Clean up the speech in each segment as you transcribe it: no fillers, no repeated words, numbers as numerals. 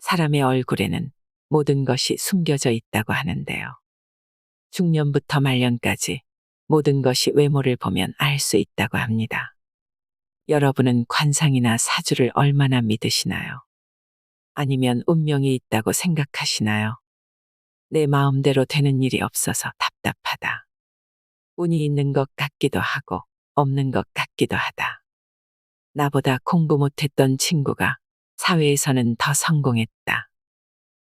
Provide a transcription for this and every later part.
사람의 얼굴에는 모든 것이 숨겨져 있다고 하는데요. 중년부터 말년까지 모든 것이 외모를 보면 알 수 있다고 합니다. 여러분은 관상이나 사주를 얼마나 믿으시나요? 아니면 운명이 있다고 생각하시나요? 내 마음대로 되는 일이 없어서 답답하다. 운이 있는 것 같기도 하고 없는 것 같기도 하다. 나보다 공부 못했던 친구가 사회에서는 더 성공했다.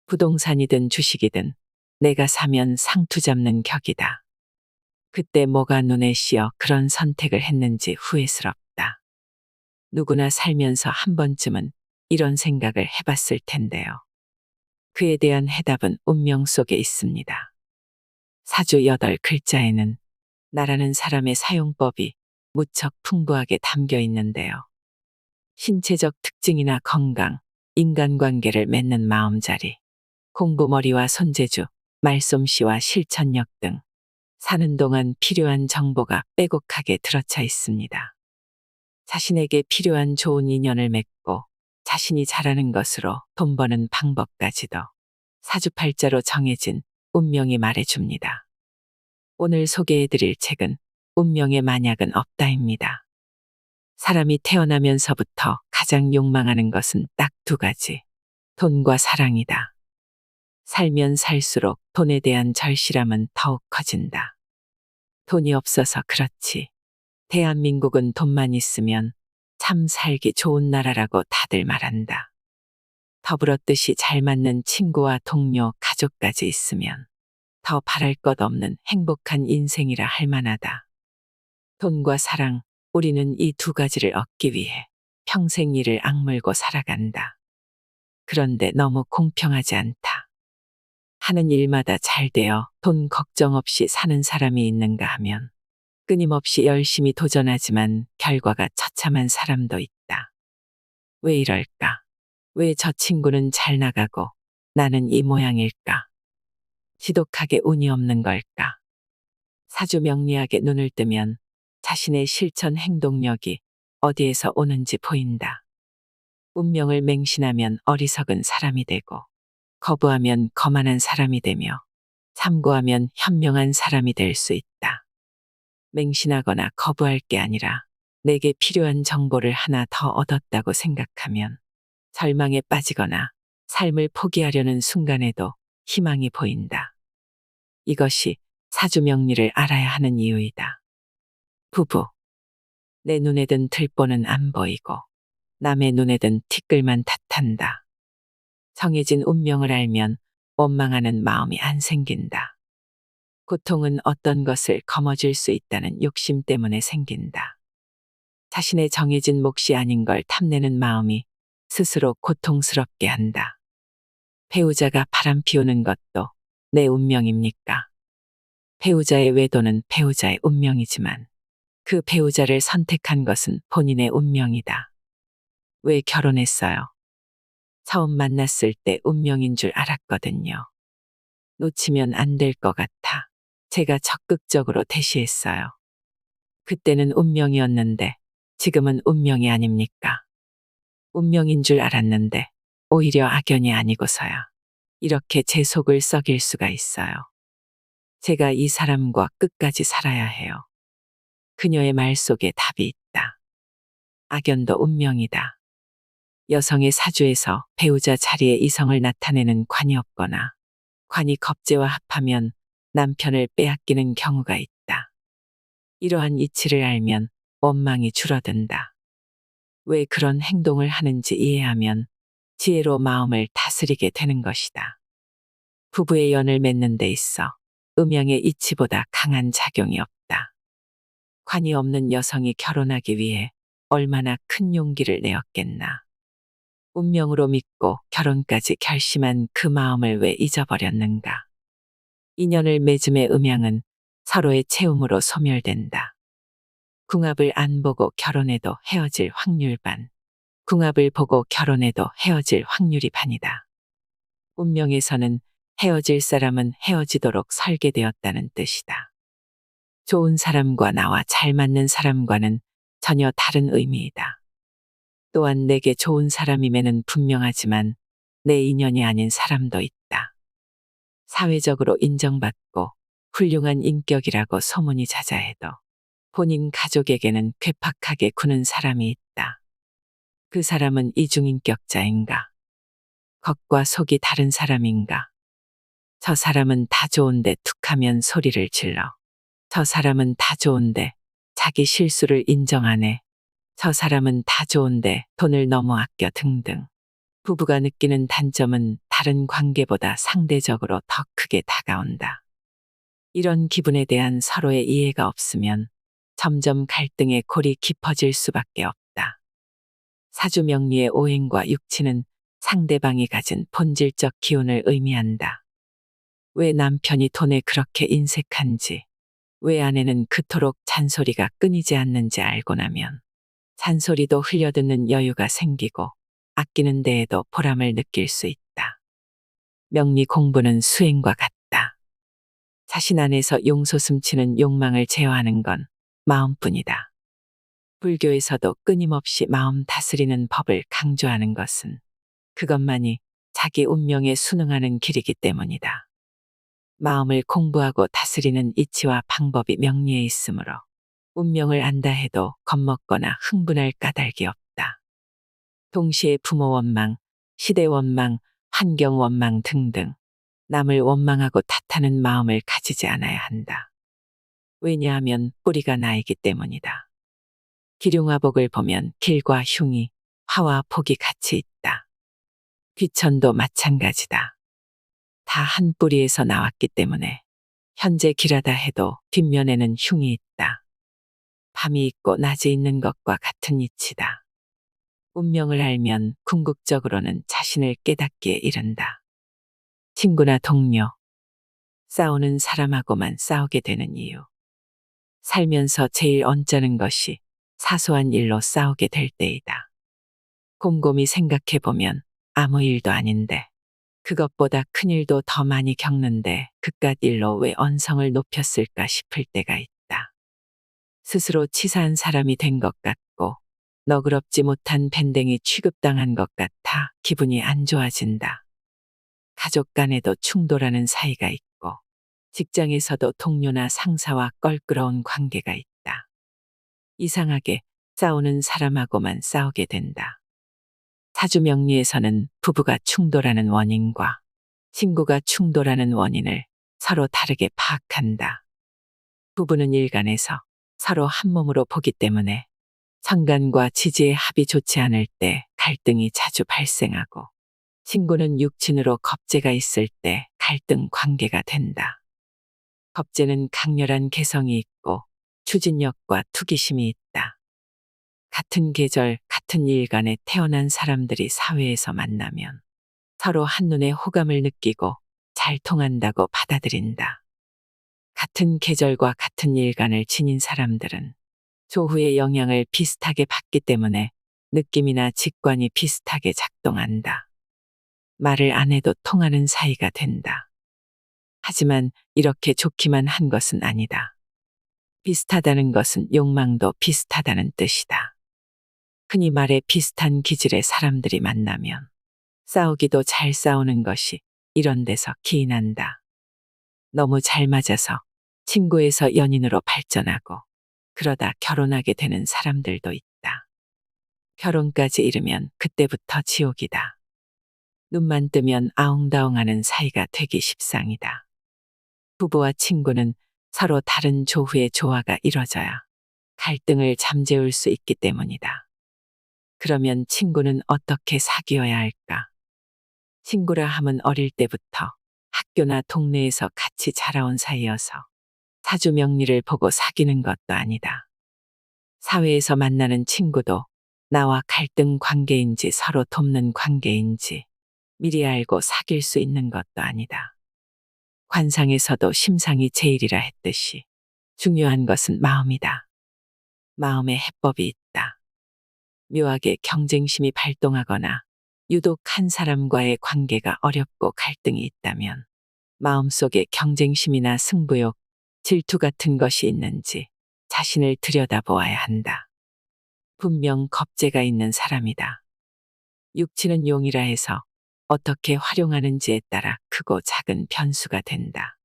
부동산이든 주식이든 내가 사면 상투 잡는 격이다. 그때 뭐가 눈에 씌어 그런 선택을 했는지 후회스럽다. 누구나 살면서 한 번쯤은 이런 생각을 해봤을 텐데요. 그에 대한 해답은 운명 속에 있습니다. 사주 8글자에는 나라는 사람의 사용법이 무척 풍부하게 담겨 있는데요. 신체적 특징이나 건강, 인간관계를 맺는 마음자리, 공부머리와 손재주, 말솜씨와 실천력 등 사는 동안 필요한 정보가 빼곡하게 들어차 있습니다. 자신에게 필요한 좋은 인연을 맺고 자신이 잘하는 것으로 돈 버는 방법까지도 사주팔자로 정해진 운명이 말해줍니다. 오늘 소개해드릴 책은 운명의 만약은 없다입니다. 사람이 태어나면서부터 가장 욕망하는 것은 딱 두 가지. 돈과 사랑이다. 살면 살수록 돈에 대한 절실함은 더욱 커진다. 돈이 없어서 그렇지. 대한민국은 돈만 있으면 참 살기 좋은 나라라고 다들 말한다. 더불었듯이 잘 맞는 친구와 동료, 가족까지 있으면 더 바랄 것 없는 행복한 인생이라 할 만하다. 돈과 사랑, 우리는 이 두 가지를 얻기 위해 평생 이를 악물고 살아간다. 그런데 너무 공평하지 않다. 하는 일마다 잘 되어 돈 걱정 없이 사는 사람이 있는가 하면 끊임없이 열심히 도전하지만 결과가 처참한 사람도 있다. 왜 이럴까? 왜 저 친구는 잘 나가고 나는 이 모양일까? 지독하게 운이 없는 걸까? 사주 명리학에 눈을 뜨면 자신의 실천 행동력이 어디에서 오는지 보인다. 운명을 맹신하면 어리석은 사람이 되고, 거부하면 거만한 사람이 되며, 참고하면 현명한 사람이 될 수 있다. 맹신하거나 거부할 게 아니라 내게 필요한 정보를 하나 더 얻었다고 생각하면 절망에 빠지거나 삶을 포기하려는 순간에도 희망이 보인다. 이것이 사주 명리를 알아야 하는 이유이다. 부부. 내 눈에 든 들보는 안 보이고 남의 눈에 든 티끌만 탓한다. 정해진 운명을 알면 원망하는 마음이 안 생긴다. 고통은 어떤 것을 거머쥘 수 있다는 욕심 때문에 생긴다. 자신의 정해진 몫이 아닌 걸 탐내는 마음이 스스로 고통스럽게 한다. 배우자가 바람 피우는 것도 내 운명입니까? 배우자의 외도는 배우자의 운명이지만 그 배우자를 선택한 것은 본인의 운명이다. 왜 결혼했어요? 처음 만났을 때 운명인 줄 알았거든요. 놓치면 안 될 것 같아 제가 적극적으로 대시했어요. 그때는 운명이었는데 지금은 운명이 아닙니까? 운명인 줄 알았는데 오히려 악연이 아니고서야 이렇게 제 속을 썩일 수가 있어요. 제가 이 사람과 끝까지 살아야 해요. 그녀의 말 속에 답이 있다. 악연도 운명이다. 여성의 사주에서 배우자 자리에 이성을 나타내는 관이 없거나 관이 겁재와 합하면 남편을 빼앗기는 경우가 있다. 이러한 이치를 알면 원망이 줄어든다. 왜 그런 행동을 하는지 이해하면 지혜로 마음을 다스리게 되는 것이다. 부부의 연을 맺는 데 있어 음양의 이치보다 강한 작용이 없다. 관이 없는 여성이 결혼하기 위해 얼마나 큰 용기를 내었겠나. 운명으로 믿고 결혼까지 결심한 그 마음을 왜 잊어버렸는가. 인연을 맺음의 음양은 서로의 채움으로 소멸된다. 궁합을 안 보고 결혼해도 헤어질 확률 반. 궁합을 보고 결혼해도 헤어질 확률이 반이다. 운명에서는 헤어질 사람은 헤어지도록 설계되었다는 뜻이다. 좋은 사람과 나와 잘 맞는 사람과는 전혀 다른 의미이다. 또한 내게 좋은 사람임에는 분명하지만 내 인연이 아닌 사람도 있다. 사회적으로 인정받고 훌륭한 인격이라고 소문이 자자해도 본인 가족에게는 괴팍하게 구는 사람이 있다. 그 사람은 이중인격자인가? 겉과 속이 다른 사람인가? 저 사람은 다 좋은데 툭하면 소리를 질러. 저 사람은 다 좋은데 자기 실수를 인정하네. 저 사람은 다 좋은데 돈을 너무 아껴 등등. 부부가 느끼는 단점은 다른 관계보다 상대적으로 더 크게 다가온다. 이런 기분에 대한 서로의 이해가 없으면 점점 갈등의 골이 깊어질 수밖에 없다. 사주명리의 오행과 육친은 상대방이 가진 본질적 기운을 의미한다. 왜 남편이 돈에 그렇게 인색한지, 왜 아내는 그토록 잔소리가 끊이지 않는지 알고 나면 잔소리도 흘려듣는 여유가 생기고 아끼는 데에도 보람을 느낄 수 있다. 명리 공부는 수행과 같다. 자신 안에서 용솟음치는 욕망을 제어하는 건 마음뿐이다. 불교에서도 끊임없이 마음 다스리는 법을 강조하는 것은 그것만이 자기 운명에 순응하는 길이기 때문이다. 마음을 공부하고 다스리는 이치와 방법이 명리에 있으므로 운명을 안다 해도 겁먹거나 흥분할 까닭이 없다. 동시에 부모 원망, 시대 원망, 환경 원망 등등 남을 원망하고 탓하는 마음을 가지지 않아야 한다. 왜냐하면 뿌리가 나이기 때문이다. 기륭화복을 보면 길과 흉이, 화와 복이 같이 있다. 귀천도 마찬가지다. 다 한 뿌리에서 나왔기 때문에 현재 길하다 해도 뒷면에는 흉이 있다. 밤이 있고 낮이 있는 것과 같은 이치다. 운명을 알면 궁극적으로는 자신을 깨닫기에 이른다. 친구나 동료, 싸우는 사람하고만 싸우게 되는 이유. 살면서 제일 언짢은 것이 사소한 일로 싸우게 될 때이다. 곰곰이 생각해보면 아무 일도 아닌데 그것보다 큰 일도 더 많이 겪는데 그깟 일로 왜 언성을 높였을까 싶을 때가 있다. 스스로 치사한 사람이 된 것 같고 너그럽지 못한 밴댕이 취급당한 것 같아 기분이 안 좋아진다. 가족 간에도 충돌하는 사이가 있고 직장에서도 동료나 상사와 껄끄러운 관계가 있다. 이상하게 싸우는 사람하고만 싸우게 된다. 사주명리에서는 부부가 충돌하는 원인과 친구가 충돌하는 원인을 서로 다르게 파악한다. 부부는 일간에서 서로 한 몸으로 보기 때문에 성간과 지지의 합이 좋지 않을 때 갈등이 자주 발생하고 친구는 육친으로 겁재가 있을 때 갈등 관계가 된다. 겁재는 강렬한 개성이 있고 추진력과 투기심이 있다. 같은 계절, 같은 일간에 태어난 사람들이 사회에서 만나면 서로 한눈에 호감을 느끼고 잘 통한다고 받아들인다. 같은 계절과 같은 일간을 지닌 사람들은 조후의 영향을 비슷하게 받기 때문에 느낌이나 직관이 비슷하게 작동한다. 말을 안 해도 통하는 사이가 된다. 하지만 이렇게 좋기만 한 것은 아니다. 비슷하다는 것은 욕망도 비슷하다는 뜻이다. 흔히 말해 비슷한 기질의 사람들이 만나면 싸우기도 잘 싸우는 것이 이런 데서 기인한다. 너무 잘 맞아서 친구에서 연인으로 발전하고 그러다 결혼하게 되는 사람들도 있다. 결혼까지 이르면 그때부터 지옥이다. 눈만 뜨면 아웅다웅하는 사이가 되기 십상이다. 부부와 친구는 서로 다른 조후의 조화가 이뤄져야 갈등을 잠재울 수 있기 때문이다. 그러면 친구는 어떻게 사귀어야 할까? 친구라 함은 어릴 때부터 학교나 동네에서 같이 자라온 사이여서 사주 명리를 보고 사귀는 것도 아니다. 사회에서 만나는 친구도 나와 갈등 관계인지 서로 돕는 관계인지 미리 알고 사귈 수 있는 것도 아니다. 관상에서도 심상이 제일이라 했듯이 중요한 것은 마음이다. 마음에 해법이 있다. 묘하게 경쟁심이 발동하거나 유독 한 사람과의 관계가 어렵고 갈등이 있다면 마음속에 경쟁심이나 승부욕, 질투 같은 것이 있는지 자신을 들여다보아야 한다. 분명 겁재가 있는 사람이다. 육친은 용이라 해서 어떻게 활용하는지에 따라 크고 작은 변수가 된다.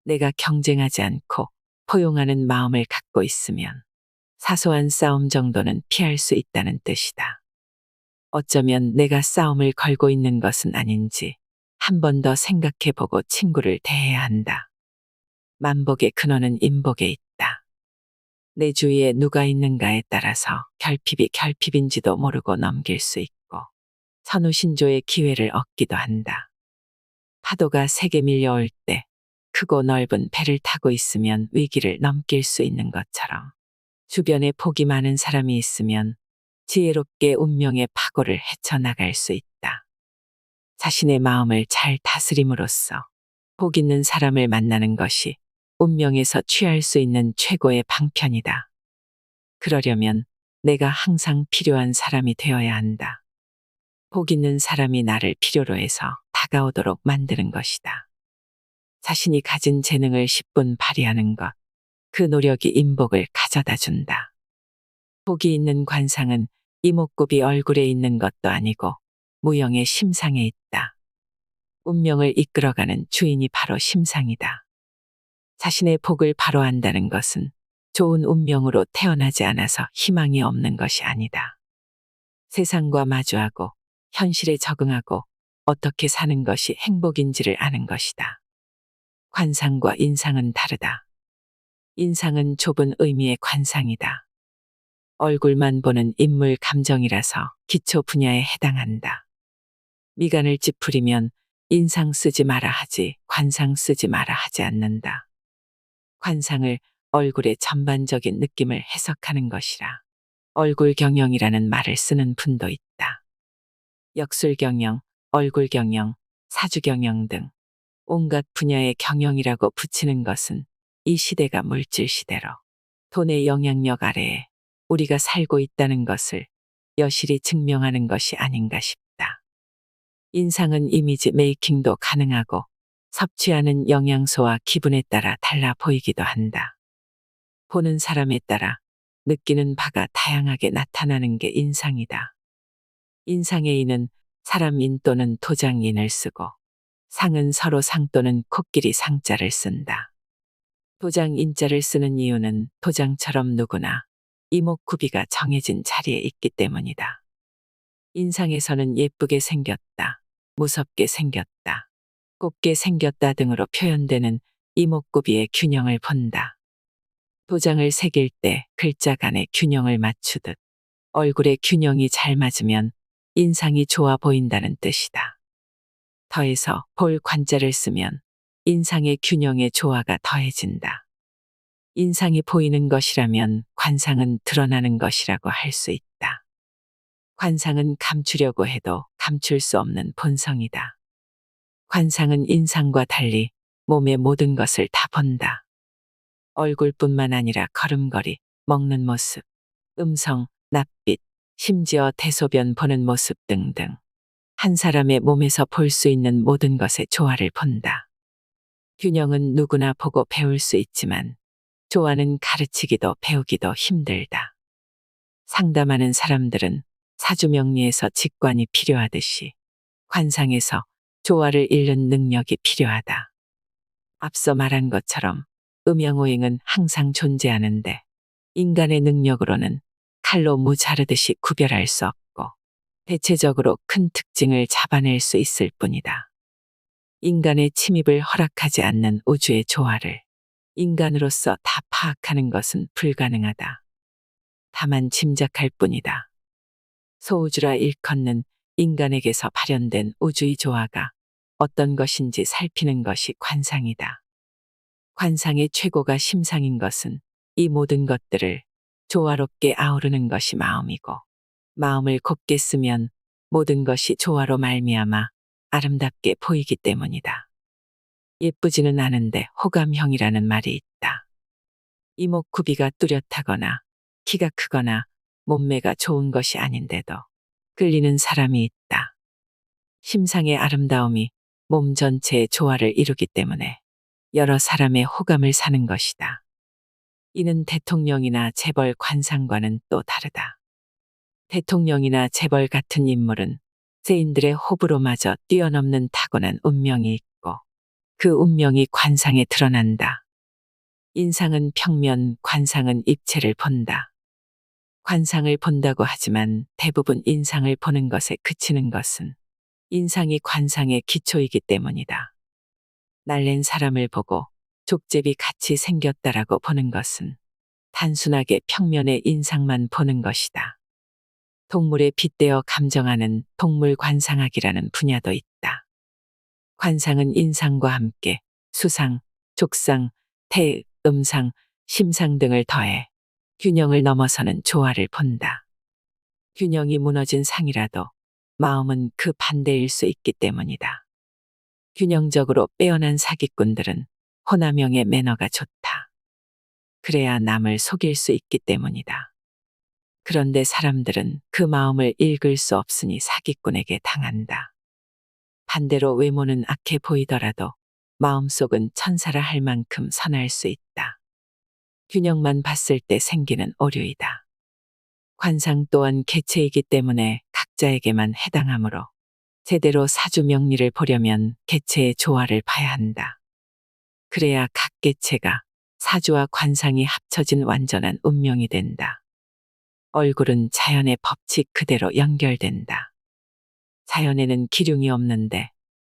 내가 경쟁하지 않고 포용하는 마음을 갖고 있으면 사소한 싸움 정도는 피할 수 있다는 뜻이다. 어쩌면 내가 싸움을 걸고 있는 것은 아닌지 한 번 더 생각해 보고 친구를 대해야 한다. 만복의 근원은 인복에 있다. 내 주위에 누가 있는가에 따라서 결핍이 결핍인지도 모르고 넘길 수 있고 선우신조의 기회를 얻기도 한다. 파도가 세게 밀려올 때 크고 넓은 배를 타고 있으면 위기를 넘길 수 있는 것처럼 주변에 복이 많은 사람이 있으면 지혜롭게 운명의 파고를 헤쳐나갈 수 있다. 자신의 마음을 잘 다스림으로써 복 있는 사람을 만나는 것이 운명에서 취할 수 있는 최고의 방편이다. 그러려면 내가 항상 필요한 사람이 되어야 한다. 복 있는 사람이 나를 필요로 해서 다가오도록 만드는 것이다. 자신이 가진 재능을 10분 발휘하는 것, 그 노력이 인복을 가져다 준다. 복이 있는 관상은 이목구비 얼굴에 있는 것도 아니고 무형의 심상에 있다. 운명을 이끌어가는 주인이 바로 심상이다. 자신의 복을 바로 안다는 것은 좋은 운명으로 태어나지 않아서 희망이 없는 것이 아니다. 세상과 마주하고 현실에 적응하고 어떻게 사는 것이 행복인지를 아는 것이다. 관상과 인상은 다르다. 인상은 좁은 의미의 관상이다. 얼굴만 보는 인물 감정이라서 기초 분야에 해당한다. 미간을 찌푸리면 인상 쓰지 마라 하지 관상 쓰지 마라 하지 않는다. 관상을 얼굴의 전반적인 느낌을 해석하는 것이라 얼굴 경영이라는 말을 쓰는 분도 있다. 역술 경영, 얼굴 경영, 사주 경영 등 온갖 분야의 경영이라고 붙이는 것은 이 시대가 물질 시대로 돈의 영향력 아래에 우리가 살고 있다는 것을 여실히 증명하는 것이 아닌가 싶다. 인상은 이미지 메이킹도 가능하고 섭취하는 영양소와 기분에 따라 달라 보이기도 한다. 보는 사람에 따라 느끼는 바가 다양하게 나타나는 게 인상이다. 인상의 인은 사람인 또는 도장인을 쓰고 상은 서로 상 또는 코끼리 상자를 쓴다. 도장 인자를 쓰는 이유는 도장처럼 누구나 이목구비가 정해진 자리에 있기 때문이다. 인상에서는 예쁘게 생겼다, 무섭게 생겼다, 곱게 생겼다 등으로 표현되는 이목구비의 균형을 본다. 도장을 새길 때 글자 간의 균형을 맞추듯 얼굴의 균형이 잘 맞으면 인상이 좋아 보인다는 뜻이다. 더해서 볼 관자를 쓰면 인상의 균형의 조화가 더해진다. 인상이 보이는 것이라면 관상은 드러나는 것이라고 할 수 있다. 관상은 감추려고 해도 감출 수 없는 본성이다. 관상은 인상과 달리 몸의 모든 것을 다 본다. 얼굴뿐만 아니라 걸음걸이, 먹는 모습, 음성, 낯빛, 심지어 대소변 보는 모습 등등. 한 사람의 몸에서 볼 수 있는 모든 것의 조화를 본다. 균형은 누구나 보고 배울 수 있지만 조화는 가르치기도 배우기도 힘들다. 상담하는 사람들은 사주명리에서 직관이 필요하듯이 관상에서 조화를 잃는 능력이 필요하다. 앞서 말한 것처럼 음양오행은 항상 존재하는데 인간의 능력으로는 칼로 무 자르듯이 구별할 수 없고 대체적으로 큰 특징을 잡아낼 수 있을 뿐이다. 인간의 침입을 허락하지 않는 우주의 조화를 인간으로서 다 파악하는 것은 불가능하다. 다만 짐작할 뿐이다. 소우주라 일컫는 인간에게서 발현된 우주의 조화가 어떤 것인지 살피는 것이 관상이다. 관상의 최고가 심상인 것은 이 모든 것들을 조화롭게 아우르는 것이 마음이고 마음을 곱게 쓰면 모든 것이 조화로 말미암아 아름답게 보이기 때문이다. 예쁘지는 않은데 호감형이라는 말이 있다. 이목구비가 뚜렷하거나 키가 크거나 몸매가 좋은 것이 아닌데도 끌리는 사람이 있다. 심상의 아름다움이 몸 전체의 조화를 이루기 때문에 여러 사람의 호감을 사는 것이다. 이는 대통령이나 재벌 관상과는 또 다르다. 대통령이나 재벌 같은 인물은 세인들의 호불호마저 뛰어넘는 타고난 운명이 있고 그 운명이 관상에 드러난다. 인상은 평면, 관상은 입체를 본다. 관상을 본다고 하지만 대부분 인상을 보는 것에 그치는 것은 인상이 관상의 기초이기 때문이다. 날랜 사람을 보고 족제비 같이 생겼다라고 보는 것은 단순하게 평면의 인상만 보는 것이다. 동물에 빗대어 감정하는 동물 관상학이라는 분야도 있다. 관상은 인상과 함께 수상, 족상, 태읍, 음상, 심상 등을 더해 균형을 넘어서는 조화를 본다. 균형이 무너진 상이라도 마음은 그 반대일 수 있기 때문이다. 균형적으로 빼어난 사기꾼들은 호남형의 매너가 좋다. 그래야 남을 속일 수 있기 때문이다. 그런데 사람들은 그 마음을 읽을 수 없으니 사기꾼에게 당한다. 반대로 외모는 악해 보이더라도 마음속은 천사라 할 만큼 선할 수 있다. 균형만 봤을 때 생기는 오류이다. 관상 또한 개체이기 때문에 각자에게만 해당하므로 제대로 사주 명리를 보려면 개체의 조화를 봐야 한다. 그래야 각 개체가 사주와 관상이 합쳐진 완전한 운명이 된다. 얼굴은 자연의 법칙 그대로 연결된다. 자연에는 기륭이 없는데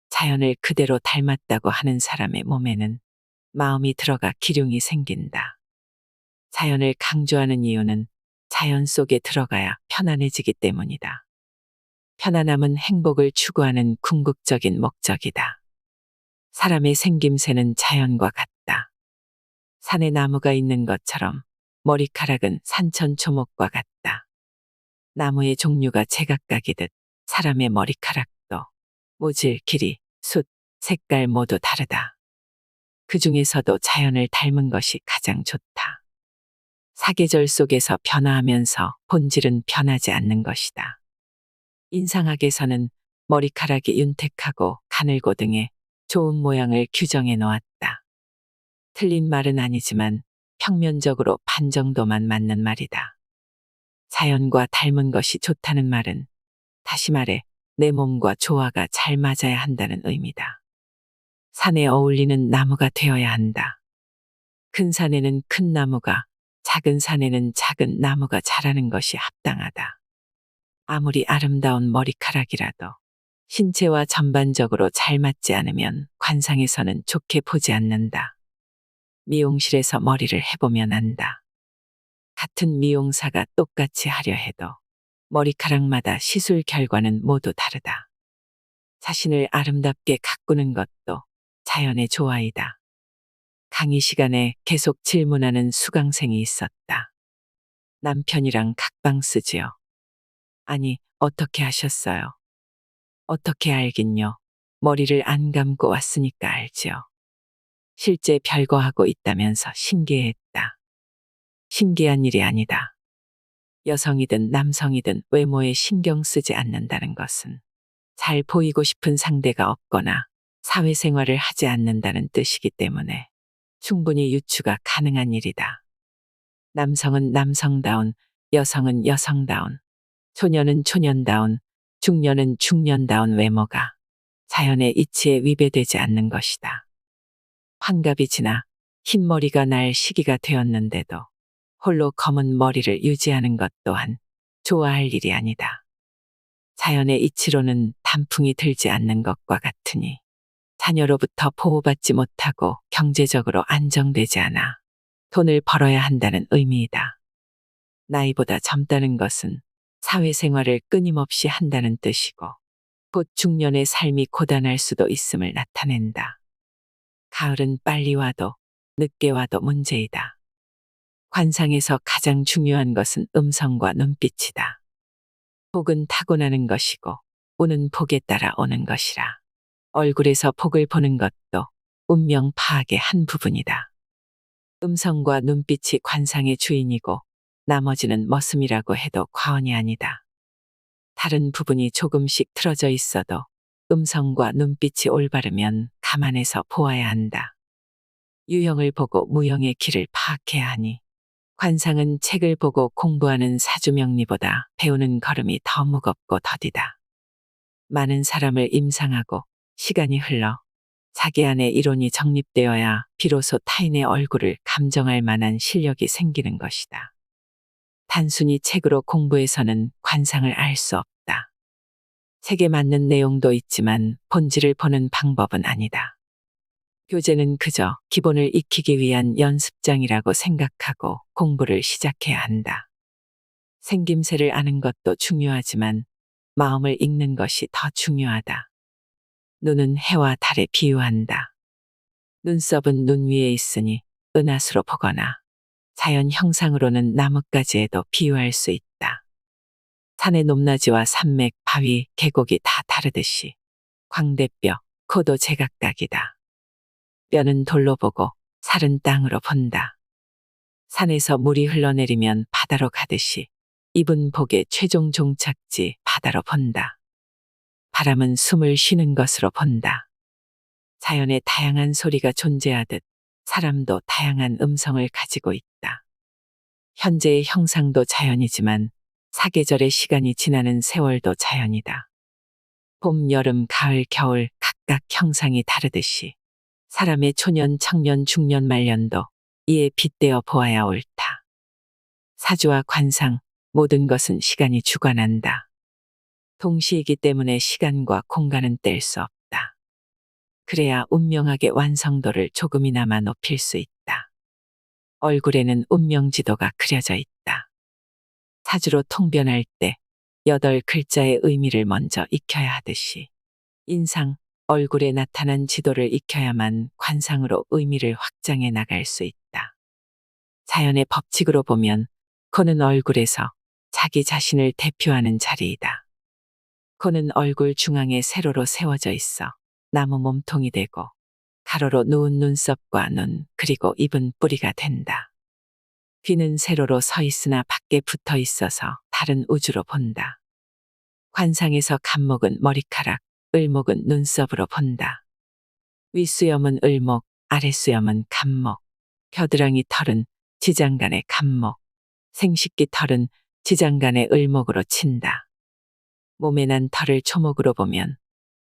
자연을 그대로 닮았다고 하는 사람의 몸에는 마음이 들어가 기륭이 생긴다. 자연을 강조하는 이유는 자연 속에 들어가야 편안해지기 때문이다. 편안함은 행복을 추구하는 궁극적인 목적이다. 사람의 생김새는 자연과 같다. 산에 나무가 있는 것처럼 머리카락은 산천초목과 같다. 나무의 종류가 제각각이듯 사람의 머리카락도 모질, 길이, 숱, 색깔 모두 다르다. 그 중에서도 자연을 닮은 것이 가장 좋다. 사계절 속에서 변화하면서 본질은 변하지 않는 것이다. 인상학에서는 머리카락이 윤택하고 가늘고 등의 좋은 모양을 규정해 놓았다. 틀린 말은 아니지만 평면적으로 반 정도만 맞는 말이다. 자연과 닮은 것이 좋다는 말은 다시 말해 내 몸과 조화가 잘 맞아야 한다는 의미다. 산에 어울리는 나무가 되어야 한다. 큰 산에는 큰 나무가, 작은 산에는 작은 나무가 자라는 것이 합당하다. 아무리 아름다운 머리카락이라도 신체와 전반적으로 잘 맞지 않으면 관상에서는 좋게 보지 않는다. 미용실에서 머리를 해보면 안다. 같은 미용사가 똑같이 하려 해도 머리카락마다 시술 결과는 모두 다르다. 자신을 아름답게 가꾸는 것도 자연의 조화이다. 강의 시간에 계속 질문하는 수강생이 있었다. 남편이랑 각방 쓰지요. 아니, 어떻게 하셨어요? 어떻게 알긴요. 머리를 안 감고 왔으니까 알지요. 실제 별거 하고 있다면서 신기해했다. 신기한 일이 아니다. 여성이든 남성이든 외모에 신경 쓰지 않는다는 것은 잘 보이고 싶은 상대가 없거나 사회생활을 하지 않는다는 뜻이기 때문에 충분히 유추가 가능한 일이다. 남성은 남성다운, 여성은 여성다운, 소년은 초년다운, 중년은 중년다운 외모가 자연의 이치에 위배되지 않는 것이다. 환갑이 지나 흰머리가 날 시기가 되었는데도 홀로 검은 머리를 유지하는 것 또한 좋아할 일이 아니다. 자연의 이치로는 단풍이 들지 않는 것과 같으니 자녀로부터 보호받지 못하고 경제적으로 안정되지 않아 돈을 벌어야 한다는 의미이다. 나이보다 젊다는 것은 사회생활을 끊임없이 한다는 뜻이고 곧 중년의 삶이 고단할 수도 있음을 나타낸다. 가을은 빨리 와도 늦게 와도 문제이다. 관상에서 가장 중요한 것은 음성과 눈빛이다. 복은 타고나는 것이고 운은 복에 따라 오는 것이라. 얼굴에서 복을 보는 것도 운명 파악의 한 부분이다. 음성과 눈빛이 관상의 주인이고 나머지는 머슴이라고 해도 과언이 아니다. 다른 부분이 조금씩 틀어져 있어도 음성과 눈빛이 올바르면 감안해서 보아야 한다. 유형을 보고 무형의 길을 파악해야 하니 관상은 책을 보고 공부하는 사주명리보다 배우는 걸음이 더 무겁고 더디다. 많은 사람을 임상하고 시간이 흘러 자기 안의 이론이 정립되어야 비로소 타인의 얼굴을 감정할 만한 실력이 생기는 것이다. 단순히 책으로 공부해서는 관상을 알 수 없다. 책에 맞는 내용도 있지만 본질을 보는 방법은 아니다. 교재는 그저 기본을 익히기 위한 연습장이라고 생각하고 공부를 시작해야 한다. 생김새를 아는 것도 중요하지만 마음을 읽는 것이 더 중요하다. 눈은 해와 달에 비유한다. 눈썹은 눈 위에 있으니 은하수로 보거나 자연 형상으로는 나뭇가지에도 비유할 수 있다. 산의 높낮이와 산맥, 바위, 계곡이 다 다르듯이 광대뼈, 코도 제각각이다. 뼈는 돌로 보고 살은 땅으로 본다. 산에서 물이 흘러내리면 바다로 가듯이 입은 복의 최종 종착지 바다로 본다. 바람은 숨을 쉬는 것으로 본다. 자연에 다양한 소리가 존재하듯 사람도 다양한 음성을 가지고 있다. 현재의 형상도 자연이지만 사계절의 시간이 지나는 세월도 자연이다. 봄, 여름, 가을, 겨울 각각 형상이 다르듯이 사람의 초년, 청년, 중년, 말년도 이에 빗대어 보아야 옳다. 사주와 관상, 모든 것은 시간이 주관한다. 동시이기 때문에 시간과 공간은 뗄 수 없다. 그래야 운명학의 완성도를 조금이나마 높일 수 있다. 얼굴에는 운명지도가 그려져 있다. 사주로 통변할 때 8글자의 의미를 먼저 익혀야 하듯이 인상, 얼굴에 나타난 지도를 익혀야만 관상으로 의미를 확장해 나갈 수 있다. 자연의 법칙으로 보면 코는 얼굴에서 자기 자신을 대표하는 자리이다. 코는 얼굴 중앙에 세로로 세워져 있어 나무 몸통이 되고 가로로 누운 눈썹과 눈 그리고 입은 뿌리가 된다. 귀는 세로로 서 있으나 밖에 붙어 있어서 다른 우주로 본다. 관상에서 갑목은 머리카락, 을목은 눈썹으로 본다. 윗수염은 을목, 아랫수염은 갑목, 겨드랑이 털은 지장간의 갑목, 생식기 털은 지장간의 을목으로 친다. 몸에 난 털을 초목으로 보면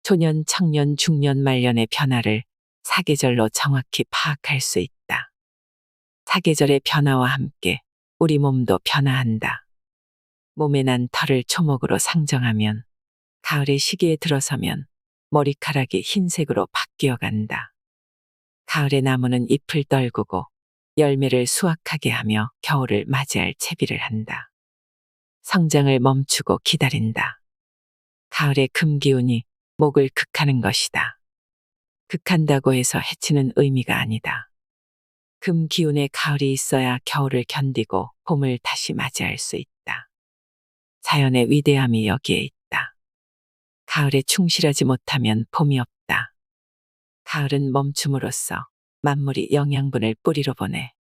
초년, 청년, 중년, 말년의 변화를 사계절로 정확히 파악할 수 있다. 사계절의 변화와 함께 우리 몸도 변화한다. 몸에 난 털을 초목으로 상정하면 가을의 시기에 들어서면 머리카락이 흰색으로 바뀌어 간다. 가을의 나무는 잎을 떨구고 열매를 수확하게 하며 겨울을 맞이할 채비를 한다. 성장을 멈추고 기다린다. 가을의 금기운이 목을 극하는 것이다. 극한다고 해서 해치는 의미가 아니다. 금기운에 가을이 있어야 겨울을 견디고 봄을 다시 맞이할 수 있다. 자연의 위대함이 여기에 있다. 가을에 충실하지 못하면 봄이 없다. 가을은 멈춤으로써 만물이 영양분을 뿌리로 보내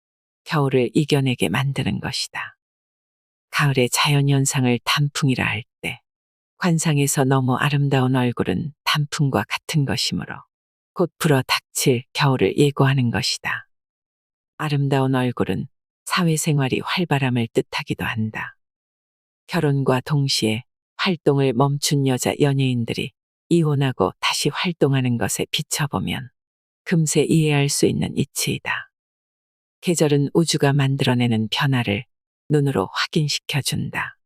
겨울을 이겨내게 만드는 것이다. 가을의 자연현상을 단풍이라 할 때 관상에서 너무 아름다운 얼굴은 단풍과 같은 것이므로 곧 불어 닥칠 겨울을 예고하는 것이다. 아름다운 얼굴은 사회생활이 활발함을 뜻하기도 한다. 결혼과 동시에 활동을 멈춘 여자 연예인들이 이혼하고 다시 활동하는 것에 비춰보면 금세 이해할 수 있는 이치이다. 계절은 우주가 만들어내는 변화를 눈으로 확인시켜준다.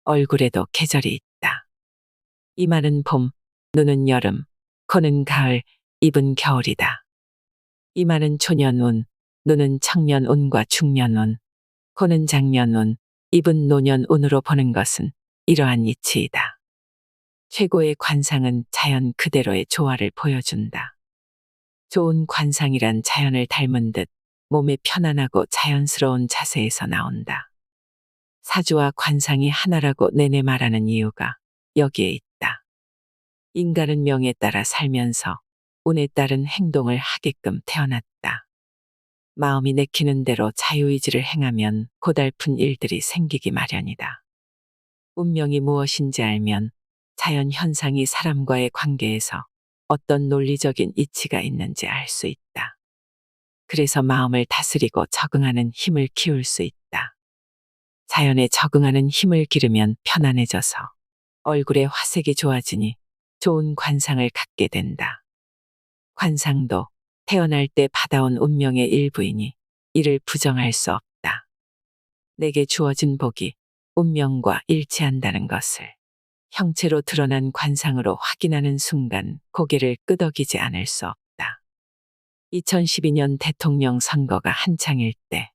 얼굴에도 계절이 있다. 이마는 봄, 눈은 여름, 코는 가을, 입은 겨울이다. 이마는 초년운, 눈은 청년운과 중년운, 코는 장년운, 입은 노년운으로 보는 것은 이러한 이치이다. 최고의 관상은 자연 그대로의 조화를 보여준다. 좋은 관상이란 자연을 닮은 듯 몸의 편안하고 자연스러운 자세에서 나온다. 사주와 관상이 하나라고 내내 말하는 이유가 여기에 있다. 인간은 명에 따라 살면서 운에 따른 행동을 하게끔 태어났다. 마음이 내키는 대로 자유의지를 행하면 고달픈 일들이 생기기 마련이다. 운명이 무엇인지 알면 자연 현상이 사람과의 관계에서 어떤 논리적인 이치가 있는지 알 수 있다. 그래서 마음을 다스리고 적응하는 힘을 키울 수 있다. 자연에 적응하는 힘을 기르면 편안해져서 얼굴의 화색이 좋아지니 좋은 관상을 갖게 된다. 관상도 태어날 때 받아온 운명의 일부이니 이를 부정할 수 없다. 내게 주어진 복이 운명과 일치한다는 것을 형체로 드러난 관상으로 확인하는 순간 고개를 끄덕이지 않을 수 없다. 2012년 대통령 선거가 한창일 때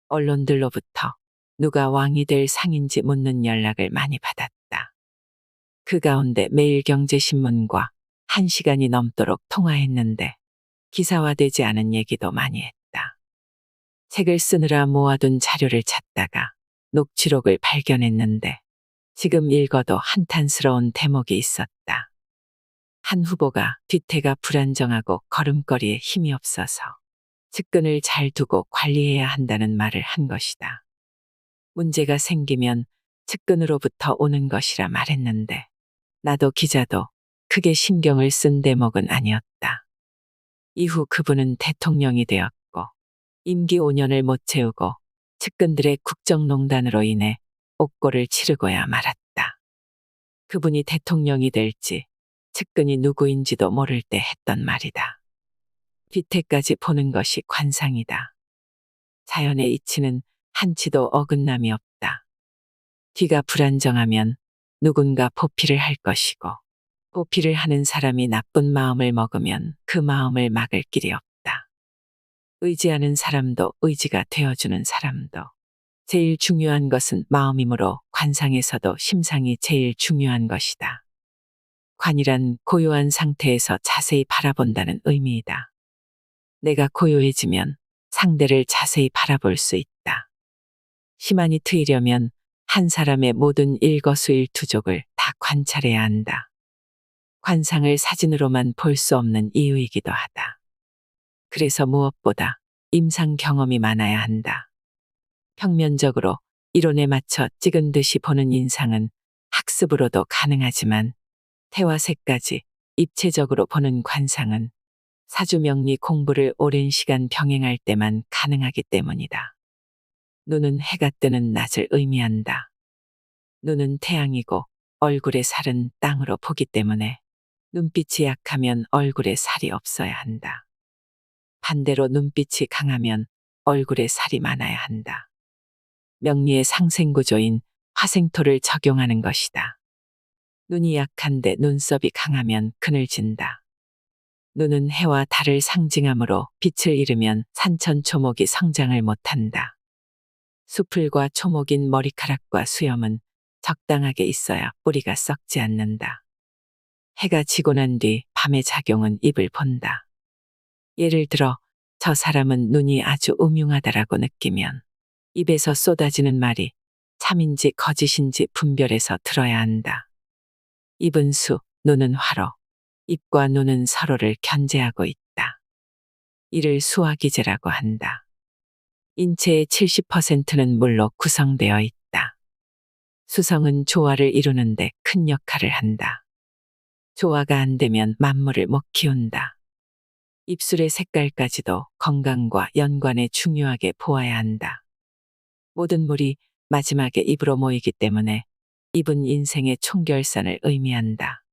언론들로부터 누가 왕이 될 상인지 묻는 연락을 많이 받았다. 그 가운데 매일경제신문과 1시간이 넘도록 통화했는데 기사화되지 않은 얘기도 많이 했다. 책을 쓰느라 모아둔 자료를 찾다가 녹취록을 발견했는데 지금 읽어도 한탄스러운 대목이 있었다. 한 후보가 뒤태가 불안정하고 걸음걸이에 힘이 없어서 측근을 잘 두고 관리해야 한다는 말을 한 것이다. 문제가 생기면 측근으로부터 오는 것이라 말했는데 나도 기자도 크게 신경을 쓴 대목은 아니었다. 이후 그분은 대통령이 되었고 임기 5년을 못 채우고 측근들의 국정농단으로 인해 옥고를 치르고야 말았다. 그분이 대통령이 될지 측근이 누구인지도 모를 때 했던 말이다. 뒤태까지 보는 것이 관상이다. 자연의 이치는 한치도 어긋남이 없다. 뒤가 불안정하면 누군가 보필을 할 것이고 보필을 하는 사람이 나쁜 마음을 먹으면 그 마음을 막을 길이 없다. 의지하는 사람도 의지가 되어주는 사람도 제일 중요한 것은 마음이므로 관상에서도 심상이 제일 중요한 것이다. 관이란 고요한 상태에서 자세히 바라본다는 의미이다. 내가 고요해지면 상대를 자세히 바라볼 수 있다. 시만이 트이려면 한 사람의 모든 일거수일투족을 다 관찰해야 한다. 관상을 사진으로만 볼 수 없는 이유이기도 하다. 그래서 무엇보다 임상 경험이 많아야 한다. 평면적으로 이론에 맞춰 찍은 듯이 보는 인상은 학습으로도 가능하지만 태화색까지 입체적으로 보는 관상은 사주명리 공부를 오랜 시간 병행할 때만 가능하기 때문이다. 눈은 해가 뜨는 낮을 의미한다. 눈은 태양이고 얼굴의 살은 땅으로 보기 때문에 눈빛이 약하면 얼굴에 살이 없어야 한다. 반대로 눈빛이 강하면 얼굴에 살이 많아야 한다. 명리의 상생구조인 화생토를 적용하는 것이다. 눈이 약한데 눈썹이 강하면 그늘진다. 눈은 해와 달을 상징하므로 빛을 잃으면 산천초목이 성장을 못한다. 수풀과 초목인 머리카락과 수염은 적당하게 있어야 뿌리가 썩지 않는다. 해가 지고 난 뒤 밤의 작용은 입을 본다. 예를 들어 저 사람은 눈이 아주 음흉하다라고 느끼면 입에서 쏟아지는 말이 참인지 거짓인지 분별해서 들어야 한다. 입은 수, 눈은 화로, 입과 눈은 서로를 견제하고 있다. 이를 수화기제라고 한다. 인체의 70%는 물로 구성되어 있다. 수성은 조화를 이루는데 큰 역할을 한다. 조화가 안 되면 만물을 못 키운다. 입술의 색깔까지도 건강과 연관에 중요하게 보아야 한다. 모든 물이 마지막에 입으로 모이기 때문에 입은 인생의 총결산을 의미한다.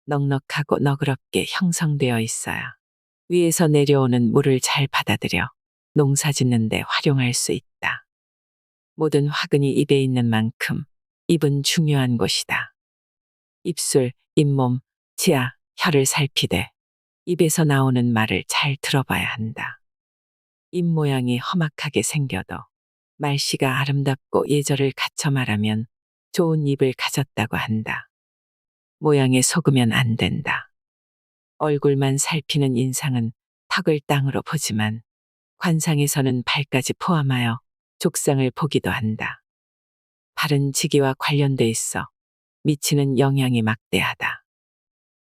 넉넉하고 너그럽게 형성되어 있어야 위에서 내려오는 물을 잘 받아들여 농사 짓는 데 활용할 수 있다. 모든 화근이 입에 있는 만큼 입은 중요한 곳이다. 입술, 잇몸, 치아, 혀를 살피되 입에서 나오는 말을 잘 들어봐야 한다. 입 모양이 험악하게 생겨도 말씨가 아름답고 예절을 갖춰 말하면 좋은 입을 가졌다고 한다. 모양에 속으면 안 된다. 얼굴만 살피는 인상은 턱을 땅으로 보지만 관상에서는 발까지 포함하여 족상을 보기도 한다. 발은 지기와 관련돼 있어 미치는 영향이 막대하다.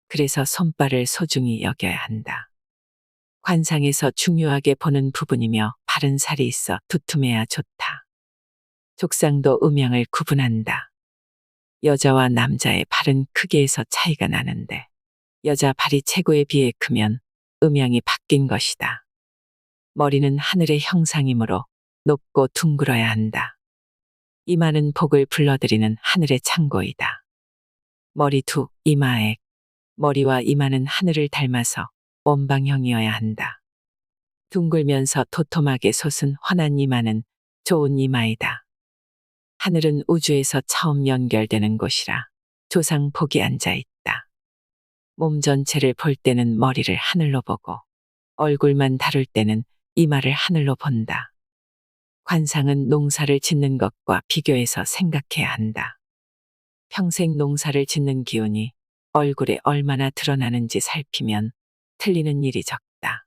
그래서 손발을 소중히 여겨야 한다. 관상에서 중요하게 보는 부분이며 바른 살이 있어 두툼해야 좋다. 족상도 음양을 구분한다. 여자와 남자의 발은 크기에서 차이가 나는데 여자 발이 체구에 비해 크면 음양이 바뀐 것이다. 머리는 하늘의 형상이므로 높고 둥글어야 한다. 이마는 복을 불러들이는 하늘의 창고이다. 머리 두, 이마액, 머리와 이마는 하늘을 닮아서 원방형이어야 한다. 둥글면서 도톰하게 솟은 환한 이마는 좋은 이마이다. 하늘은 우주에서 처음 연결되는 곳이라 조상복이 앉아 있다. 몸 전체를 볼 때는 머리를 하늘로 보고 얼굴만 다룰 때는 이마를 하늘로 본다. 관상은 농사를 짓는 것과 비교해서 생각해야 한다. 평생 농사를 짓는 기운이 얼굴에 얼마나 드러나는지 살피면 틀리는 일이 적다.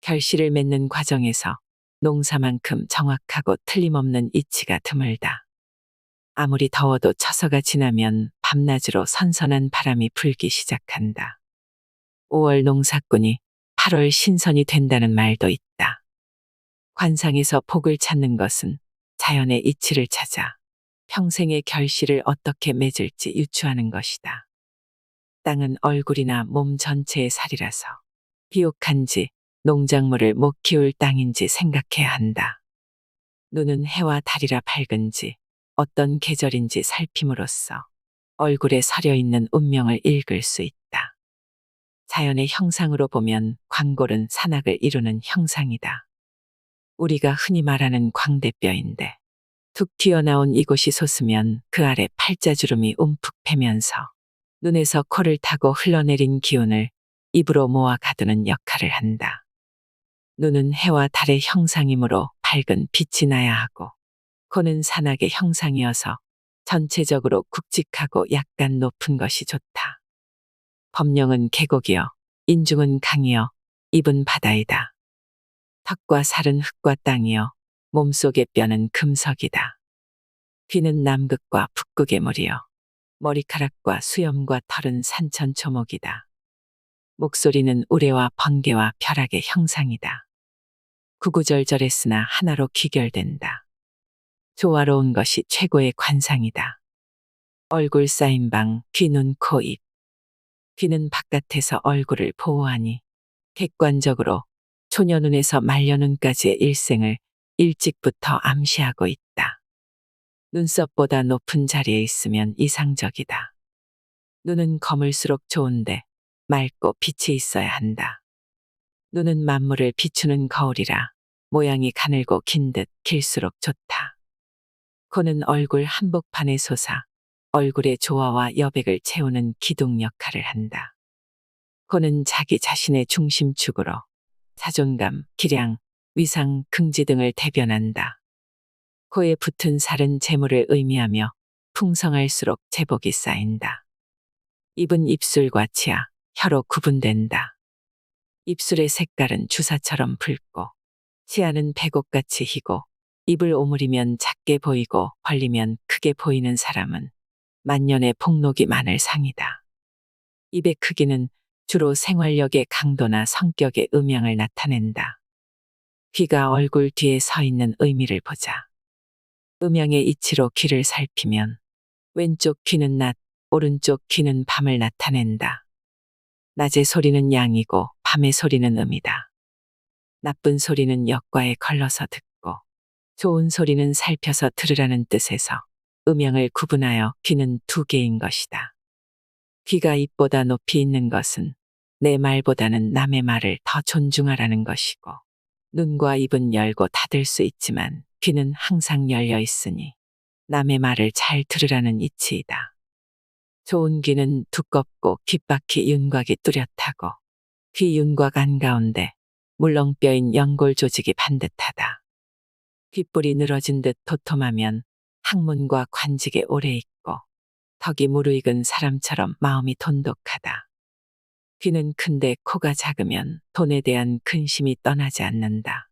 결실을 맺는 과정에서 농사만큼 정확하고 틀림없는 이치가 드물다. 아무리 더워도 처서가 지나면 밤낮으로 선선한 바람이 불기 시작한다. 5월 농사꾼이 8월 신선이 된다는 말도 있다. 관상에서 복을 찾는 것은 자연의 이치를 찾아 평생의 결실을 어떻게 맺을지 유추하는 것이다. 땅은 얼굴이나 몸 전체의 살이라서 비옥한지 농작물을 못 키울 땅인지 생각해야 한다. 눈은 해와 달이라 밝은지 어떤 계절인지 살핌으로써 얼굴에 서려 있는 운명을 읽을 수 있다. 자연의 형상으로 보면 광골은 산악을 이루는 형상이다. 우리가 흔히 말하는 광대뼈인데 툭 튀어나온 이곳이 솟으면 그 아래 팔자주름이 움푹 패면서 눈에서 코를 타고 흘러내린 기운을 입으로 모아 가두는 역할을 한다. 눈은 해와 달의 형상이므로 밝은 빛이 나야 하고 코는 산악의 형상이어서 전체적으로 굵직하고 약간 높은 것이 좋다. 법령은 계곡이여 인중은 강이여 입은 바다이다. 턱과 살은 흙과 땅이여 몸속의 뼈는 금석이다. 귀는 남극과 북극의 물이여 머리카락과 수염과 털은 산천초목이다. 목소리는 우레와 번개와 벼락의 형상이다. 구구절절했으나 하나로 귀결된다. 조화로운 것이 최고의 관상이다. 얼굴 쌓인 방, 귀, 눈, 코, 입. 귀는 바깥에서 얼굴을 보호하니 객관적으로 초녀 눈에서 말려 눈까지의 일생을 일찍부터 암시하고 있다. 눈썹보다 높은 자리에 있으면 이상적이다. 눈은 검을수록 좋은데 맑고 빛이 있어야 한다. 눈은 만물을 비추는 거울이라 모양이 가늘고 긴 듯 길수록 좋다. 코는 얼굴 한복판에 솟아 얼굴의 조화와 여백을 채우는 기둥 역할을 한다. 코는 자기 자신의 중심축으로 자존감, 기량, 위상, 긍지 등을 대변한다. 코에 붙은 살은 재물을 의미하며 풍성할수록 재복이 쌓인다. 입은 입술과 치아, 혀로 구분된다. 입술의 색깔은 주사처럼 붉고 치아는 백옥같이 희고 입을 오므리면 작게 보이고 벌리면 크게 보이는 사람은 만년의 복록이 많을 상이다. 입의 크기는 주로 생활력의 강도나 성격의 음양을 나타낸다. 귀가 얼굴 뒤에 서 있는 의미를 보자. 음양의 이치로 귀를 살피면 왼쪽 귀는 낮, 오른쪽 귀는 밤을 나타낸다. 낮의 소리는 양이고 밤의 소리는 음이다. 나쁜 소리는 역과에 걸러서 듣고 좋은 소리는 살펴서 들으라는 뜻에서 음양을 구분하여 귀는 두 개인 것이다. 귀가 입보다 높이 있는 것은 내 말보다는 남의 말을 더 존중하라는 것이고 눈과 입은 열고 닫을 수 있지만 귀는 항상 열려 있으니 남의 말을 잘 들으라는 이치이다. 좋은 귀는 두껍고 귓바퀴 윤곽이 뚜렷하고 귀 윤곽 안가운데 물렁뼈인 연골 조직이 반듯하다. 귓불이 늘어진 듯 도톰하면 학문과 관직에 오래 있고 턱이 무르익은 사람처럼 마음이 돈독하다. 귀는 큰데 코가 작으면 돈에 대한 근심이 떠나지 않는다.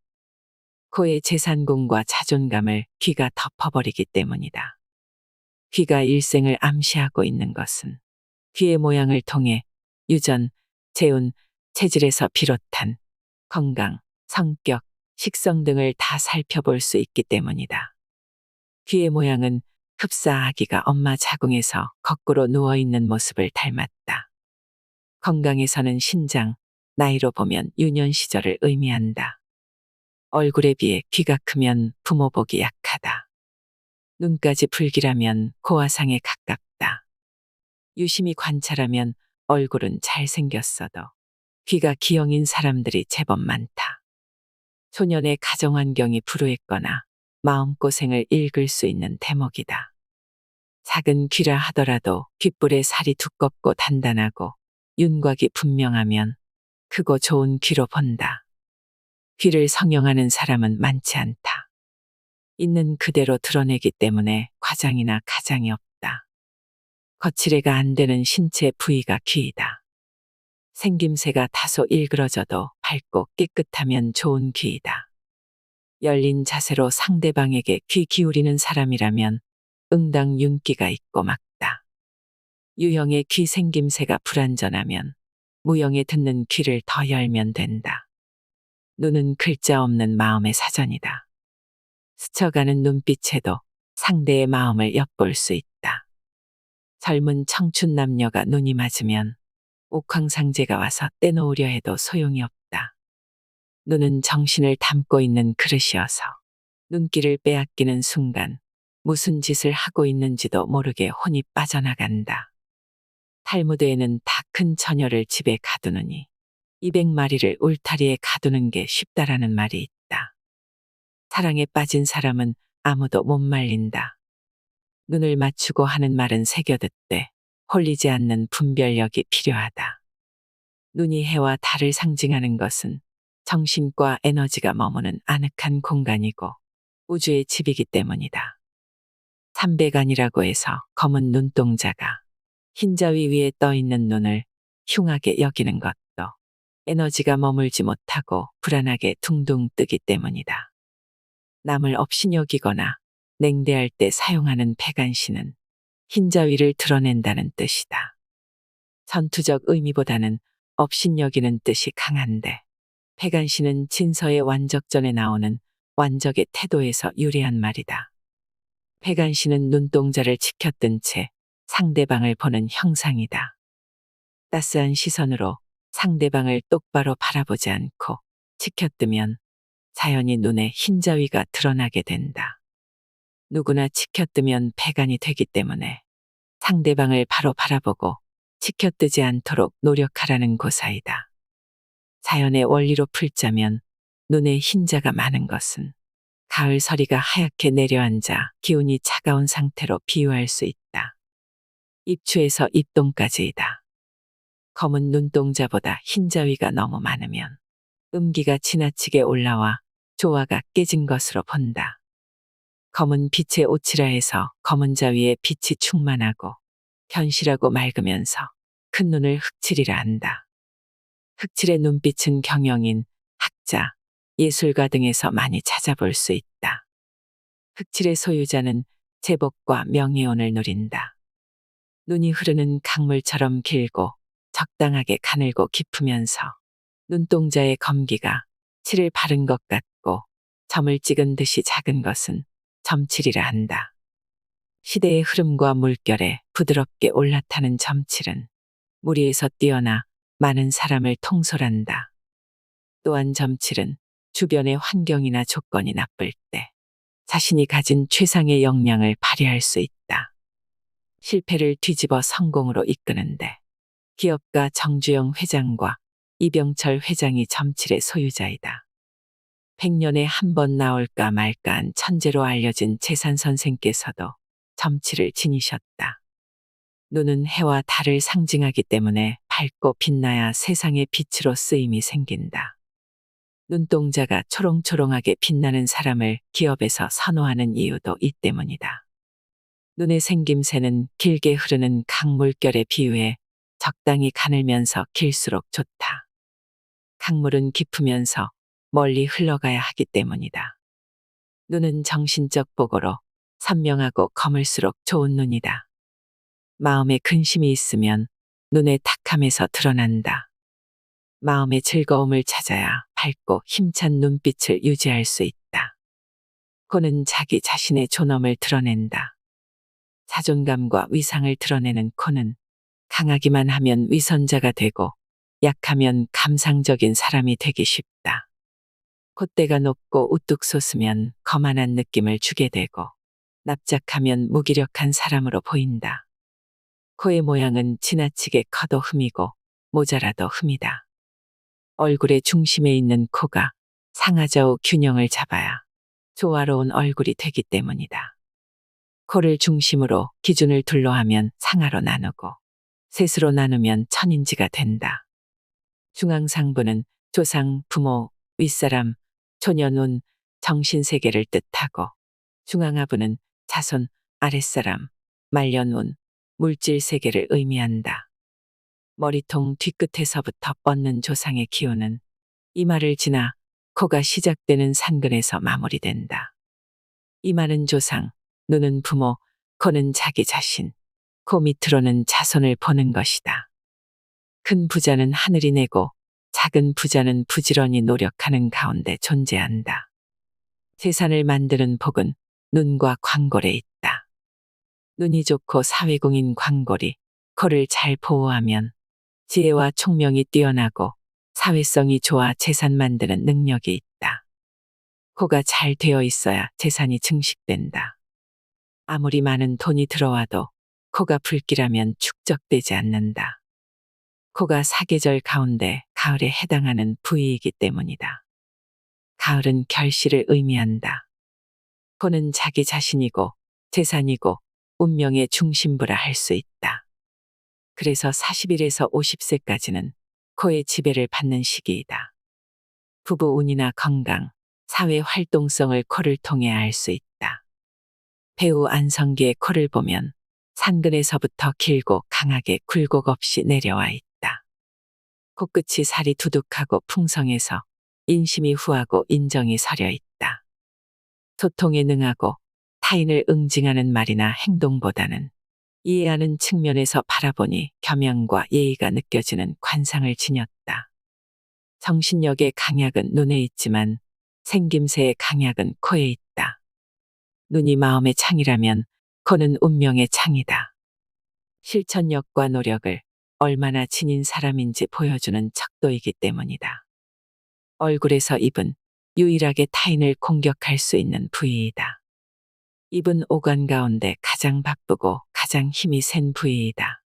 코의 재산공과 자존감을 귀가 덮어버리기 때문이다. 귀가 일생을 암시하고 있는 것은 귀의 모양을 통해 유전, 재운, 체질에서 비롯한 건강, 성격, 식성 등을 다 살펴볼 수 있기 때문이다. 귀의 모양은 흡사 아기가 엄마 자궁에서 거꾸로 누워있는 모습을 닮았다. 건강에서는 신장, 나이로 보면 유년 시절을 의미한다. 얼굴에 비해 귀가 크면 부모 복이 약하다. 눈까지 불길하면 고아상에 가깝다. 유심히 관찰하면 얼굴은 잘생겼어도 귀가 기형인 사람들이 제법 많다. 초년의 가정환경이 불우했거나 마음고생을 읽을 수 있는 대목이다. 작은 귀라 하더라도 귓불의 살이 두껍고 단단하고 윤곽이 분명하면 크고 좋은 귀로 본다. 귀를 성형하는 사람은 많지 않다. 있는 그대로 드러내기 때문에 과장이나 가장이 없다. 거칠애가 안 되는 신체 부위가 귀이다. 생김새가 다소 일그러져도 밝고 깨끗하면 좋은 귀이다. 열린 자세로 상대방에게 귀 기울이는 사람이라면 응당 윤기가 있고 막다. 유형의 귀 생김새가 불완전하면 무형의 듣는 귀를 더 열면 된다. 눈은 글자 없는 마음의 사전이다. 스쳐가는 눈빛에도 상대의 마음을 엿볼 수 있다. 젊은 청춘 남녀가 눈이 맞으면 옥황상제가 와서 떼놓으려 해도 소용이 없다. 눈은 정신을 담고 있는 그릇이어서 눈길을 빼앗기는 순간 무슨 짓을 하고 있는지도 모르게 혼이 빠져나간다. 탈무드에는 다 큰 처녀를 집에 가두느니 200마리를 울타리에 가두는 게 쉽다라는 말이 있다. 사랑에 빠진 사람은 아무도 못 말린다. 눈을 맞추고 하는 말은 새겨듣되 홀리지 않는 분별력이 필요하다. 눈이 해와 달을 상징하는 것은 정신과 에너지가 머무는 아늑한 공간이고 우주의 집이기 때문이다. 삼백안이라고 해서 검은 눈동자가 흰자위 위에 떠 있는 눈을 흉하게 여기는 것도 에너지가 머물지 못하고 불안하게 둥둥 뜨기 때문이다. 남을 업신여기거나 냉대할 때 사용하는 백안시는 흰자위를 드러낸다는 뜻이다. 전투적 의미보다는 업신여기는 뜻이 강한데 백안시는 진서의 완적전에 나오는 완적의 태도에서 유래한 말이다. 백안시는 눈동자를 치켜뜬 채 상대방을 보는 형상이다. 따스한 시선으로 상대방을 똑바로 바라보지 않고 치켜뜨면 자연히 눈에 흰자위가 드러나게 된다. 누구나 치켜뜨면 백안이 되기 때문에 상대방을 바로 바라보고 치켜뜨지 않도록 노력하라는 고사이다. 자연의 원리로 풀자면 눈에 흰자가 많은 것은 가을 서리가 하얗게 내려앉아 기운이 차가운 상태로 비유할 수 있다. 입추에서 입동까지이다. 검은 눈동자보다 흰자위가 너무 많으면 음기가 지나치게 올라와 조화가 깨진 것으로 본다. 검은 빛의 옷이라 해서 검은 자위에 빛이 충만하고 견실하고 맑으면서 큰 눈을 흑칠이라 한다. 흑칠의 눈빛은 경영인, 학자, 예술가 등에서 많이 찾아볼 수 있다. 흑칠의 소유자는 제복과 명예혼을 누린다. 눈이 흐르는 강물처럼 길고 적당하게 가늘고 깊으면서 눈동자의 검기가 칠을 바른 것 같고 점을 찍은 듯이 작은 것은 점칠이라 한다. 시대의 흐름과 물결에 부드럽게 올라타는 점칠은 무리에서 뛰어나 많은 사람을 통솔한다. 또한 점칠은 주변의 환경이나 조건이 나쁠 때 자신이 가진 최상의 역량을 발휘할 수 있다. 실패를 뒤집어 성공으로 이끄는데 기업가 정주영 회장과 이병철 회장이 점칠의 소유자이다. 100년에 한 번 나올까 말까한 천재로 알려진 재산 선생께서도 점칠을 지니셨다. 눈은 해와 달을 상징하기 때문에 밝고 빛나야 세상의 빛으로 쓰임이 생긴다. 눈동자가 초롱초롱하게 빛나는 사람을 기업에서 선호하는 이유도 이 때문이다. 눈의 생김새는 길게 흐르는 강물결에 비유해 적당히 가늘면서 길수록 좋다. 강물은 깊으면서 멀리 흘러가야 하기 때문이다. 눈은 정신적 보고로 선명하고 검을수록 좋은 눈이다. 마음에 근심이 있으면 눈의 탁함에서 드러난다. 마음의 즐거움을 찾아야 밝고 힘찬 눈빛을 유지할 수 있다. 코는 자기 자신의 존엄을 드러낸다. 자존감과 위상을 드러내는 코는 강하기만 하면 위선자가 되고 약하면 감상적인 사람이 되기 쉽다. 콧대가 높고 우뚝 솟으면 거만한 느낌을 주게 되고 납작하면 무기력한 사람으로 보인다. 코의 모양은 지나치게 커도 흠이고 모자라도 흠이다. 얼굴의 중심에 있는 코가 상하좌우 균형을 잡아야 조화로운 얼굴이 되기 때문이다. 코를 중심으로 기준을 둘러 하면 상하로 나누고 셋으로 나누면 천인지가 된다. 중앙상부는 조상, 부모, 윗사람, 초년운, 정신세계를 뜻하고 중앙하부는 자손, 아랫사람, 말년운, 물질세계를 의미한다. 머리통 뒤끝에서부터 뻗는 조상의 기운은 이마를 지나 코가 시작되는 산근에서 마무리된다. 이마는 조상, 눈은 부모, 코는 자기 자신, 코 밑으로는 자손을 보는 것이다. 큰 부자는 하늘이 내고 작은 부자는 부지런히 노력하는 가운데 존재한다. 재산을 만드는 복은 눈과 광골에 있다. 눈이 좋고 사회공인 광골이 코를 잘 보호하면 지혜와 총명이 뛰어나고 사회성이 좋아 재산 만드는 능력이 있다. 코가 잘 되어 있어야 재산이 증식된다. 아무리 많은 돈이 들어와도 코가 불길하면 축적되지 않는다. 코가 사계절 가운데 가을에 해당하는 부위이기 때문이다. 가을은 결실을 의미한다. 코는 자기 자신이고 재산이고 운명의 중심부라 할 수 있다. 그래서 40일에서 50세까지는 코의 지배를 받는 시기이다. 부부 운이나 건강, 사회 활동성을 코를 통해 알 수 있다. 배우 안성기의 코를 보면 산근에서부터 길고 강하게 굴곡 없이 내려와 있다. 코끝이 살이 두둑하고 풍성해서 인심이 후하고 인정이 서려 있다. 소통에 능하고 타인을 응징하는 말이나 행동보다는 이해하는 측면에서 바라보니 겸양과 예의가 느껴지는 관상을 지녔다. 정신력의 강약은 눈에 있지만 생김새의 강약은 코에 있다. 눈이 마음의 창이라면 코는 운명의 창이다. 실천력과 노력을 얼마나 지닌 사람인지 보여주는 척도이기 때문이다. 얼굴에서 입은 유일하게 타인을 공격할 수 있는 부위이다. 입은 오간 가운데 가장 바쁘고 가장 힘이 센 부위이다.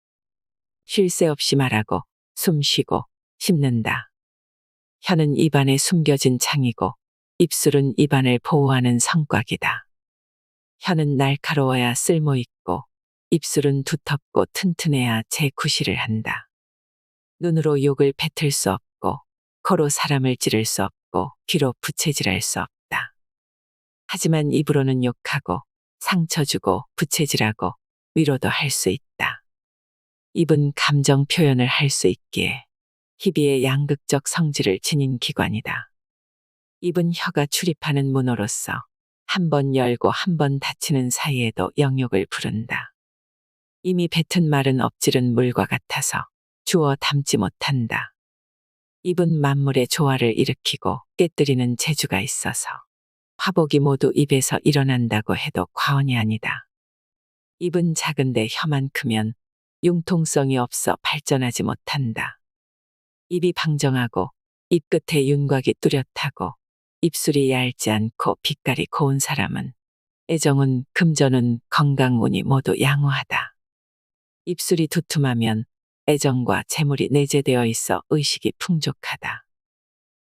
쉴 새 없이 말하고 숨 쉬고 씹는다. 혀는 입안에 숨겨진 창이고 입술은 입안을 보호하는 성곽이다. 혀는 날카로워야 쓸모있고 입술은 두텁고 튼튼해야 재구실을 한다. 눈으로 욕을 뱉을 수 없고 코로 사람을 찌를 수 없고 귀로 부채질할 수 없다. 하지만 입으로는 욕하고 상처 주고 부채질하고 위로도 할 수 있다. 입은 감정 표현을 할 수 있기에 희비의 양극적 성질을 지닌 기관이다. 입은 혀가 출입하는 문호로서 한 번 열고 한 번 닫히는 사이에도 영욕을 부른다. 이미 뱉은 말은 엎질은 물과 같아서 주워 담지 못한다. 입은 만물의 조화를 일으키고 깨뜨리는 재주가 있어서 화복이 모두 입에서 일어난다고 해도 과언이 아니다. 입은 작은데 혀만 크면 융통성이 없어 발전하지 못한다. 입이 방정하고 입 끝에 윤곽이 뚜렷하고 입술이 얇지 않고 빛깔이 고운 사람은 애정운, 금전운, 건강운이 모두 양호하다. 입술이 두툼하면 애정과 재물이 내재되어 있어 의식이 풍족하다.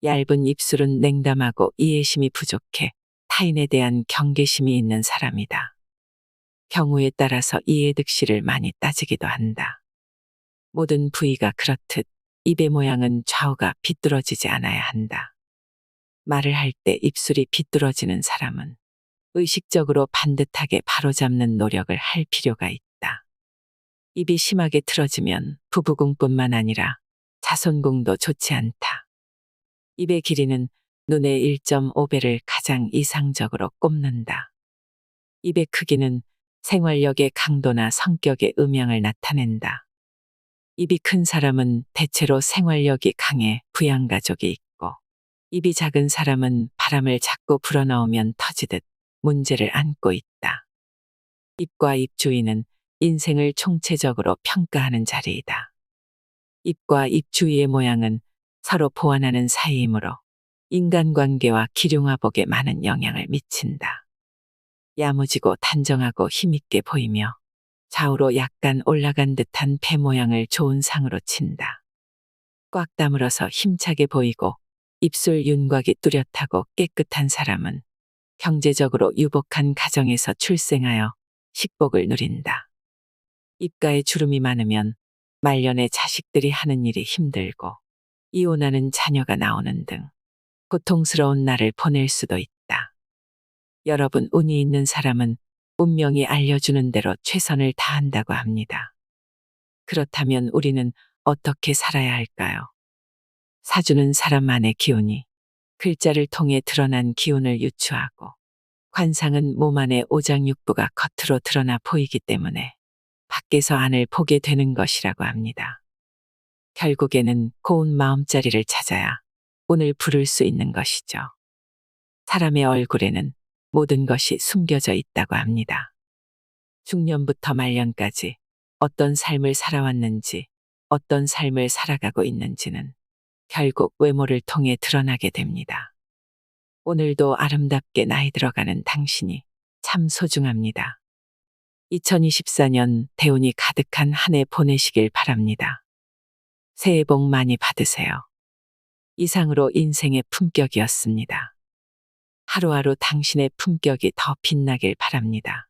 얇은 입술은 냉담하고 이해심이 부족해 타인에 대한 경계심이 있는 사람이다. 경우에 따라서 이해득실을 많이 따지기도 한다. 모든 부위가 그렇듯 입의 모양은 좌우가 비뚤어지지 않아야 한다. 말을 할 때 입술이 비뚤어지는 사람은 의식적으로 반듯하게 바로잡는 노력을 할 필요가 있다. 입이 심하게 틀어지면 부부궁뿐만 아니라 자손궁도 좋지 않다. 입의 길이는 눈의 1.5배를 가장 이상적으로 꼽는다. 입의 크기는 생활력의 강도나 성격의 음양을 나타낸다. 입이 큰 사람은 대체로 생활력이 강해 부양가족이 있고, 입이 작은 사람은 바람을 자꾸 불어넣으면 터지듯 문제를 안고 있다. 입과 입 주위는 인생을 총체적으로 평가하는 자리이다. 입과 입 주위의 모양은 서로 보완하는 사이이므로 인간관계와 기륭화복에 많은 영향을 미친다. 야무지고 단정하고 힘있게 보이며 좌우로 약간 올라간 듯한 배 모양을 좋은 상으로 친다. 꽉 다물어서 힘차게 보이고 입술 윤곽이 뚜렷하고 깨끗한 사람은 경제적으로 유복한 가정에서 출생하여 식복을 누린다. 입가에 주름이 많으면 말년에 자식들이 하는 일이 힘들고 이혼하는 자녀가 나오는 등 고통스러운 날을 보낼 수도 있다. 여러분, 운이 있는 사람은 운명이 알려주는 대로 최선을 다한다고 합니다. 그렇다면 우리는 어떻게 살아야 할까요? 사주는 사람만의 기운이 글자를 통해 드러난 기운을 유추하고, 관상은 몸 안의 오장육부가 겉으로 드러나 보이기 때문에 밖에서 안을 보게 되는 것이라고 합니다. 결국에는 고운 마음자리를 찾아야 운을 부를 수 있는 것이죠. 사람의 얼굴에는 모든 것이 숨겨져 있다고 합니다. 중년부터 말년까지 어떤 삶을 살아왔는지, 어떤 삶을 살아가고 있는지는 결국 외모를 통해 드러나게 됩니다. 오늘도 아름답게 나이 들어가는 당신이 참 소중합니다. 2024년 대운이 가득한 한 해 보내시길 바랍니다. 새해 복 많이 받으세요. 이상으로 인생의 품격이었습니다. 하루하루 당신의 품격이 더 빛나길 바랍니다.